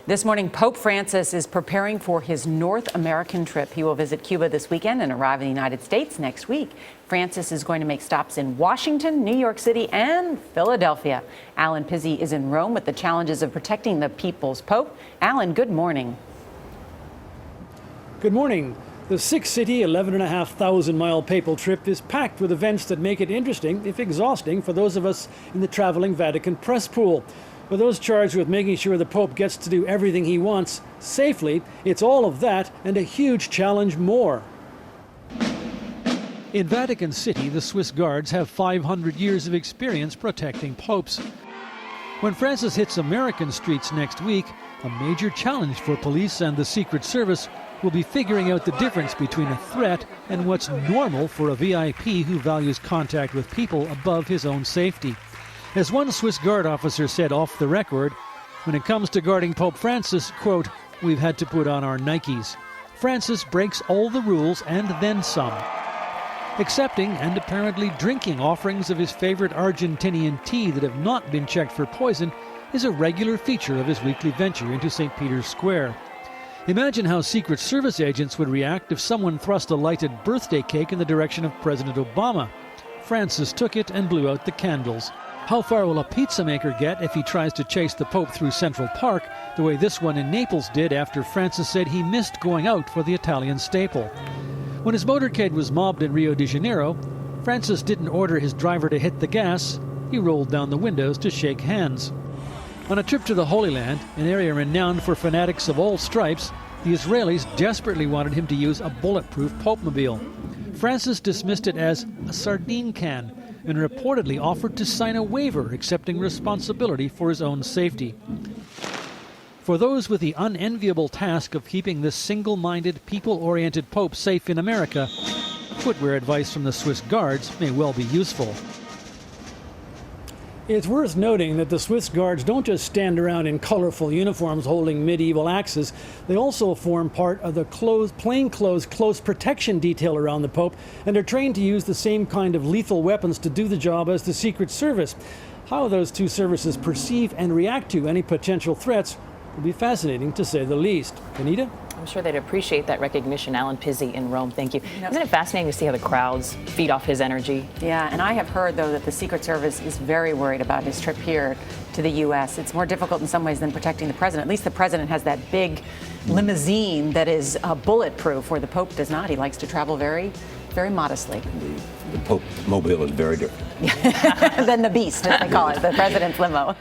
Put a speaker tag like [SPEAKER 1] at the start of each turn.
[SPEAKER 1] This morning, Pope Francis is preparing for his North American trip. He will visit Cuba this weekend and arrive in the United States next week. Francis is going to make stops in Washington, New York City, and Philadelphia. Alan Pizzey is in Rome with the challenges of protecting the people's Pope. Alan, good morning.
[SPEAKER 2] Good morning. The six-city, 11,500-mile papal trip is packed with events that make it interesting, if exhausting, for those of us in the traveling Vatican press pool. For those charged with making sure the Pope gets to do everything he wants safely, it's all of that and a huge challenge more. In Vatican City, the Swiss Guards have 500 years of experience protecting popes. When Francis hits American streets next week, a major challenge for police and the Secret Service will be figuring out the difference between a threat and what's normal for a VIP who values contact with people above his own safety. As one Swiss Guard officer said off the record, when it comes to guarding Pope Francis, quote, "We've had to put on our Nikes." Francis breaks all the rules and then some. Accepting and apparently drinking offerings of his favorite Argentinian tea that have not been checked for poison is a regular feature of his weekly venture into St. Peter's Square. Imagine how Secret Service agents would react if someone thrust a lighted birthday cake in the direction of President Obama. Francis took it and blew out the candles. How far will a pizza maker get if he tries to chase the Pope through Central Park the way this one in Naples did after Francis said he missed going out for the Italian staple? When his motorcade was mobbed in Rio de Janeiro, Francis didn't order his driver to hit the gas, he rolled down the windows to shake hands. On a trip to the Holy Land, an area renowned for fanatics of all stripes, the Israelis desperately wanted him to use a bulletproof Pope-mobile. Francis dismissed it as a sardine can and reportedly offered to sign a waiver accepting responsibility for his own safety. For those with the unenviable task of keeping this single-minded, people-oriented Pope safe in America, footwear advice from the Swiss Guards may well be useful. It's worth noting that the Swiss Guards don't just stand around in colorful uniforms holding medieval axes. They also form part of the plainclothes close protection detail around the Pope and are trained to use the same kind of lethal weapons to do the job as the Secret Service. How those two services perceive and react to any potential threats will be fascinating, to say the least. Anita?
[SPEAKER 3] I'm sure they'd appreciate that recognition. Alan Pizzey in Rome, thank you. Isn't it fascinating to see how the crowds feed off his energy?
[SPEAKER 1] Yeah, and I have heard, though, that the Secret Service is very worried about his trip here to the U.S. It's more difficult in some ways than protecting the president. At least the president has that big limousine that is bulletproof, where the Pope does not. He likes to travel very, very modestly.
[SPEAKER 4] The Pope mobile is very different
[SPEAKER 1] than the beast, as they call it, the president's limo.